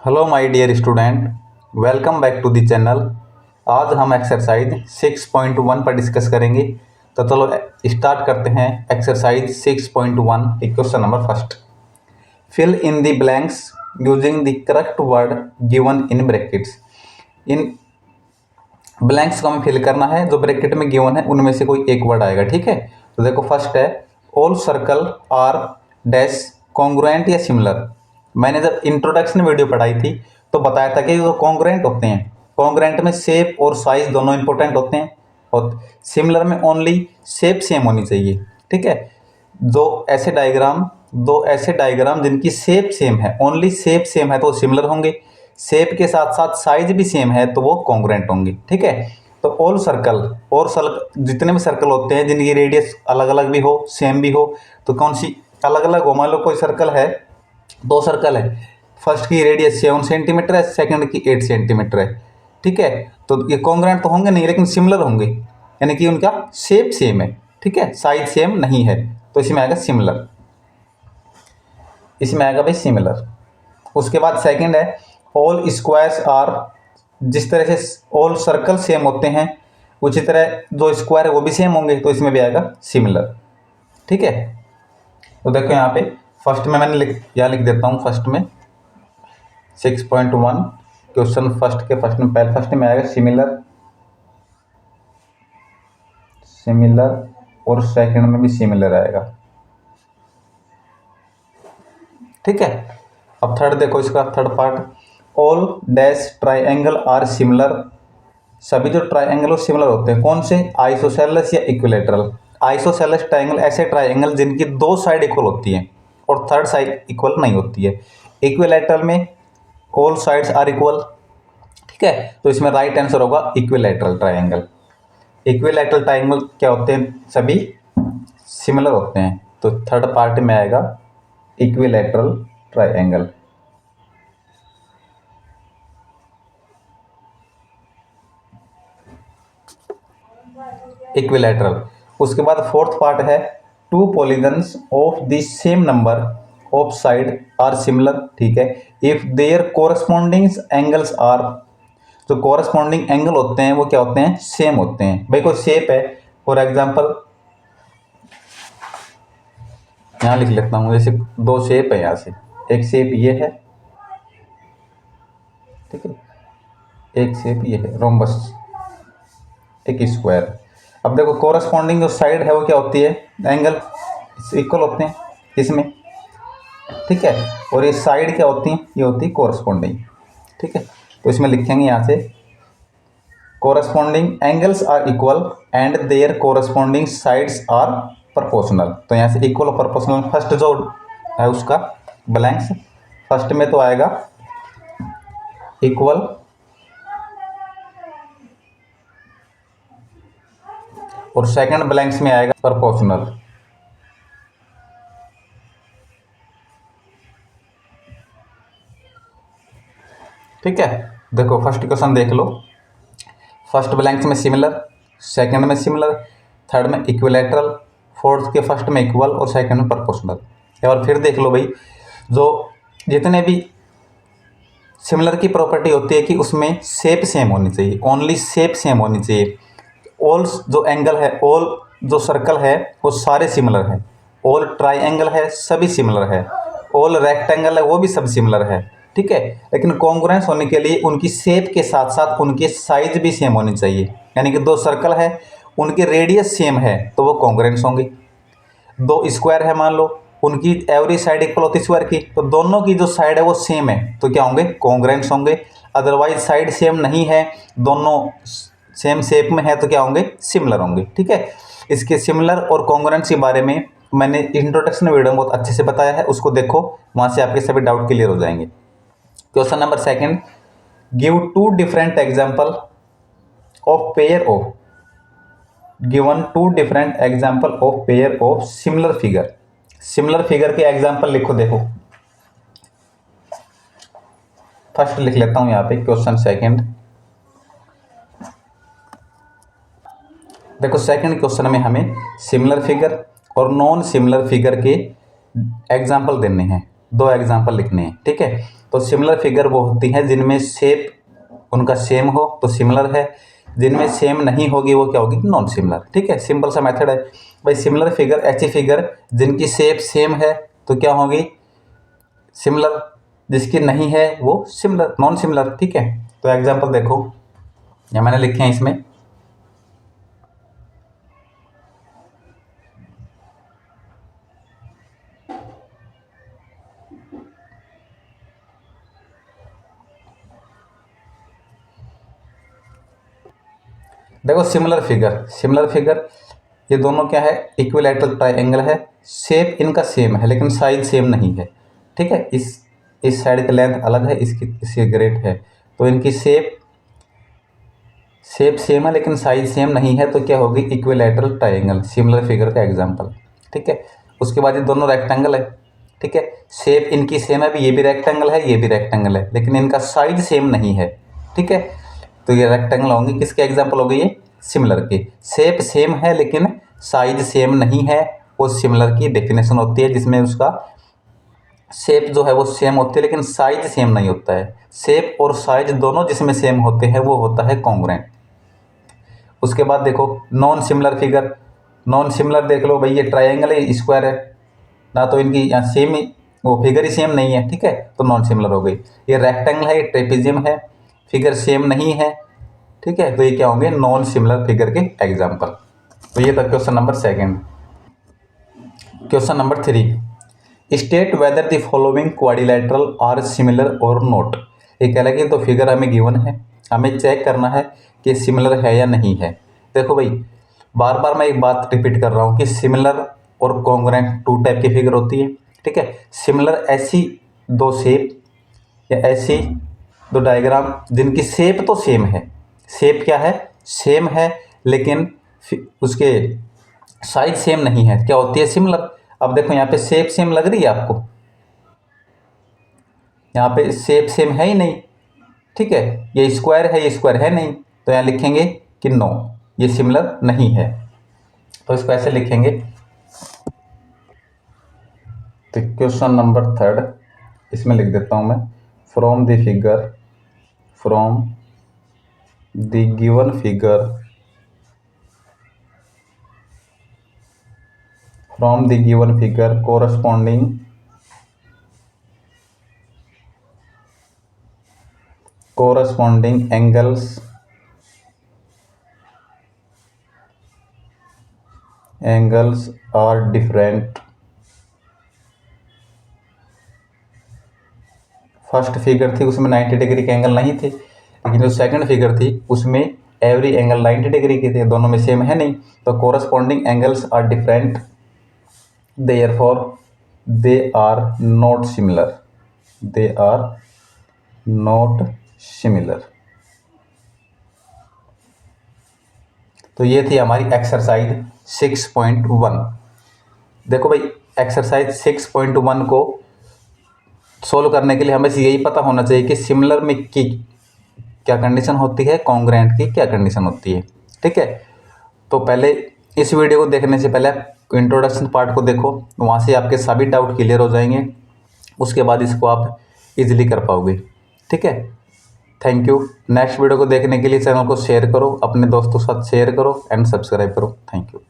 Hello my dear student, welcome back to the channel. आज हम exercise 6.1 पर discuss करेंगे। तो चलो स्टार्ट करते हैं। Exercise 6.1 question number first. Fill in the blanks using the correct word given in brackets. इन ब्लैंक्स को हमें फिल करना है, जो ब्रैकेट में गिवन है उनमें से कोई एक वर्ड आएगा। ठीक है, तो देखो फर्स्ट है all circle are dash congruent या सिमिलर। मैंने जब इंट्रोडक्शन वीडियो पढ़ाई थी तो बताया था कि जो कॉन्ग्रुएंट होते हैं, कॉन्ग्रुएंट में शेप और साइज दोनों इंपॉर्टेंट होते हैं, और सिमिलर में ओनली शेप सेम होनी चाहिए। ठीक है, दो ऐसे डायग्राम जिनकी शेप सेम है, ओनली शेप सेम है तो वो सिमिलर होंगे। शेप के साथ साथ साइज भी सेम है तो वो कॉन्ग्रुएंट होंगे। ठीक है, तो ऑल सर्कल और जितने भी सर्कल होते हैं जिनकी रेडियस अलग अलग भी हो सेम भी हो, तो कौन सी अलग अलग हो। मान लो कोई सर्कल है, दो सर्कल है, फर्स्ट की रेडियस 7 सेंटीमीटर है, सेकंड की 8 सेंटीमीटर है। ठीक है, तो ये कॉन्ग्रुएंट तो होंगे नहीं लेकिन सिमिलर होंगे, यानी कि उनका शेप सेम है। ठीक है, साइज सेम नहीं है, तो इसमें आएगा सिमिलर। इसमें आएगा भाई सिमिलर। उसके बाद सेकंड है ऑल स्क्वायर्स आर। जिस तरह से ऑल सर्कल सेम होते हैं उसी तरह जो स्क्वायर है वो भी सेम होंगे, तो इसमें भी आएगा सिमिलर। ठीक है, तो देखो यहाँ पे फर्स्ट में मैंने लिख देता हूँ। फर्स्ट में 6.1 क्वेश्चन फर्स्ट में आएगा सिमिलर, और सेकंड में भी सिमिलर आएगा। ठीक है, अब थर्ड देखो, इसका third part all dash triangle are similar. सभी जो ट्राइंगल और सिमिलर होते हैं, कौन से, आइसोसेलेस या इक्विलेटरल। आइसोसेलेस ट्राइंगल ऐसे ट्राइंगल जिनकी दो साइड इक्वल होती हैं और थर्ड साइड इक्वल नहीं होती है। इक्विलेटरल में ऑल साइड्स आर इक्वल। ठीक है, तो इसमें राइट आंसर होगा इक्विलेटरल ट्राइंगल। इक्विलेटरल ट्राइंगल क्या होते हैं, सभी सिमिलर होते हैं, तो थर्ड पार्ट में आएगा इक्विलेटरल ट्राइंगल। इक्विलेटरल। उसके बाद फोर्थ पार्ट है two polygons of the same number of side are similar. ठीक है, if their corresponding angles are. जो कोरस्पॉन्डिंग एंगल होते हैं वो क्या होते हैं, सेम होते हैं। भाई कोई शेप है, फॉर एग्जांपल यहाँ लिख लेता हूँ, जैसे दो शेप है, यहाँ से एक शेप ये है, ठीक है, एक शेप ये है रोम्बस, एक स्क्वायर। अब देखो कोरस्पॉन्डिंग जो साइड है वो क्या होती है, एंगल इक्वल होते हैं इसमें। ठीक है, और ये साइड क्या होती है, ये होती है कोरस्पॉन्डिंग। ठीक है, तो इसमें लिखेंगे यहाँ से corresponding angles are equal and their corresponding sides are proportional. तो यहाँ से इक्वल और प्रोपोर्शनल फर्स्ट जो है उसका ब्लैंक्स, फर्स्ट में तो आएगा इक्वल और सेकंड ब्लैंक्स में आएगा प्रोपोर्शनल। ठीक है, देखो फर्स्ट क्वेश्चन देख लो। फर्स्ट ब्लैंक्स में सिमिलर, सेकंड में सिमिलर, थर्ड में इक्विलेटरल, फोर्थ के फर्स्ट में इक्वल और सेकंड में प्रोपोर्शनल। और फिर देख लो भाई, जो जितने भी सिमिलर की प्रॉपर्टी होती है कि उसमें शेप सेम होनी चाहिए, ओनली शेप सेम होनी चाहिए। ऑल जो एंगल है, ऑल जो सर्कल है वो सारे सिमिलर है, ऑल ट्राइंगल है सभी सिमिलर है, ऑल रेक्टेंगल है वो भी सब सिमिलर है। ठीक है, लेकिन कॉन्ग्रुएंस होने के लिए उनकी शेप के साथ साथ उनकी साइज भी सेम होनी चाहिए। यानी कि दो सर्कल है, उनकी रेडियस सेम है तो वो कॉन्ग्रुएंस होंगे। दो स्क्वायर है, मान लो उनकी एवरी साइड इक्वल होती है स्क्वायर की, तो दोनों की जो साइड है वो सेम है तो क्या होंगे, कॉन्ग्रुएंस होंगे। अदरवाइज साइड सेम नहीं है, दोनों सेम शेप में है तो क्या होंगे, सिमिलर होंगे। ठीक है, इसके सिमिलर और कॉन्ग्रुएंस के बारे में मैंने इंट्रोडक्शन वीडियो में बहुत अच्छे से बताया है, उसको देखो, वहाँ से आपके सभी डाउट क्लियर हो जाएंगे। Question number second, give two different example of pair of, given two different example of pair of similar figure. Similar figure के एग्जांपल लिखो। देखो फर्स्ट लिख लेता हूं यहाँ पे क्वेश्चन सेकंड। देखो सेकंड क्वेश्चन में हमें सिमिलर फिगर और नॉन सिमिलर फिगर के एग्जांपल देने हैं, दो एग्जांपल लिखने हैं। ठीक है, तो सिमिलर फिगर वो होती हैं जिनमें शेप उनका सेम हो तो सिमिलर है, जिनमें सेम नहीं होगी वो क्या होगी, नॉन सिमिलर। ठीक है, सिंपल सा मेथड है भाई। सिमिलर फिगर ऐसी फिगर जिनकी शेप सेम है तो क्या होगी, सिमिलर, जिसकी नहीं है वो सिमिलर, नॉन सिमिलर। ठीक है, तो एग्जांपल देखो या मैंने लिखे हैं इसमें, देखो सिमिलर फिगर ये दोनों क्या है, इक्विलैटरल ट्राइंगल है, शेप इनका सेम है लेकिन साइज सेम नहीं है। ठीक है, इस साइड की लेंथ अलग है, इसकी ग्रेड है, तो इनकी शेप सेम है लेकिन साइज सेम नहीं है, तो क्या होगी, इक्विलैटरल ट्राइंगल, सिमिलर फिगर का एग्जांपल। ठीक है, उसके बाद ये दोनों रेक्टेंगल है। ठीक है, शेप इनकी सेम है, ये भी रेक्टेंगल है, ये भी रेक्टेंगल है, लेकिन इनका साइज सेम नहीं है। ठीक है, तो ये रेक्टेंगल होंगे, किसके एग्जांपल हो गए, ये सिमिलर के। शेप सेम है लेकिन साइज सेम नहीं है, वो सिमिलर की डेफिनेशन होती है, जिसमें उसका शेप जो है वो सेम होती है लेकिन साइज सेम नहीं होता है। शेप और साइज दोनों जिसमें सेम होते हैं वो होता है कॉन्ग्रुएंट। उसके बाद देखो non similar figure, non similar देख लो भाई, ये ट्राइंगल है, स्क्वायर है ना, तो इनकी यहाँ सेम ही वो फिगर ही सेम नहीं है। ठीक है, तो नॉन सिमिलर हो गई। ये रेक्टेंगल है, ये ट्रेपेजियम है, फिगर सेम नहीं है। ठीक है, तो ये क्या होंगे, नॉन सिमिलर फिगर के एग्जाम्पल। तो ये था question number second. Question number 3, state whether the following quadrilateral are similar और नॉट। ये कह रहा है कि तो फिगर हमें गिवन है, हमें चेक करना है कि सिमिलर है या नहीं है। देखो भाई, बार बार मैं एक बात रिपीट कर रहा हूँ कि सिमिलर और कॉन्ग्रुएंट टू टाइप की फिगर होती है। ठीक है, सिमिलर ऐसी दो शेप या ऐसी दो डायग्राम जिनकी शेप तो सेम है, शेप क्या है, सेम है, लेकिन उसके साइज सेम नहीं है, क्या होती है, सिमिलर। अब देखो यहाँ पे शेप सेम लग रही है आपको, यहाँ पे शेप सेम है ही नहीं। ठीक है, ये स्क्वायर है, ये स्क्वायर है नहीं, तो यहाँ लिखेंगे कि नो, ये सिमिलर नहीं है। तो इसको ऐसे लिखेंगे। तो क्वेश्चन नंबर 3 इसमें लिख देता हूँ मैं, from the figure, from the given figure, from the given figure corresponding angles are different। First figure थी उसमें 90 डिग्री के एंगल नहीं थे, लेकिन जो सेकंड फिगर थी उसमें एवरी एंगल 90 डिग्री के थे, दोनों में सेम है नहीं, तो corresponding angles are different, therefore they are not similar, they are not similar. तो ये थी हमारी एक्सरसाइज 6.1। देखो भाई, एक्सरसाइज 6.1 को सोल्व करने के लिए हमें यही पता होना चाहिए कि सिमिलर में की क्या कंडीशन होती है, कॉन्ग्रुएंट की क्या कंडीशन होती है। ठीक है, तो पहले इस वीडियो को देखने से पहले इंट्रोडक्शन पार्ट को देखो, वहाँ से आपके सभी डाउट क्लियर हो जाएंगे, उसके बाद इसको आप इजीली कर पाओगे। ठीक है, थैंक यू। नेक्स्ट वीडियो को देखने के लिए चैनल को शेयर करो, अपने दोस्तों के साथ शेयर करो एंड सब्सक्राइब करो। Thank you.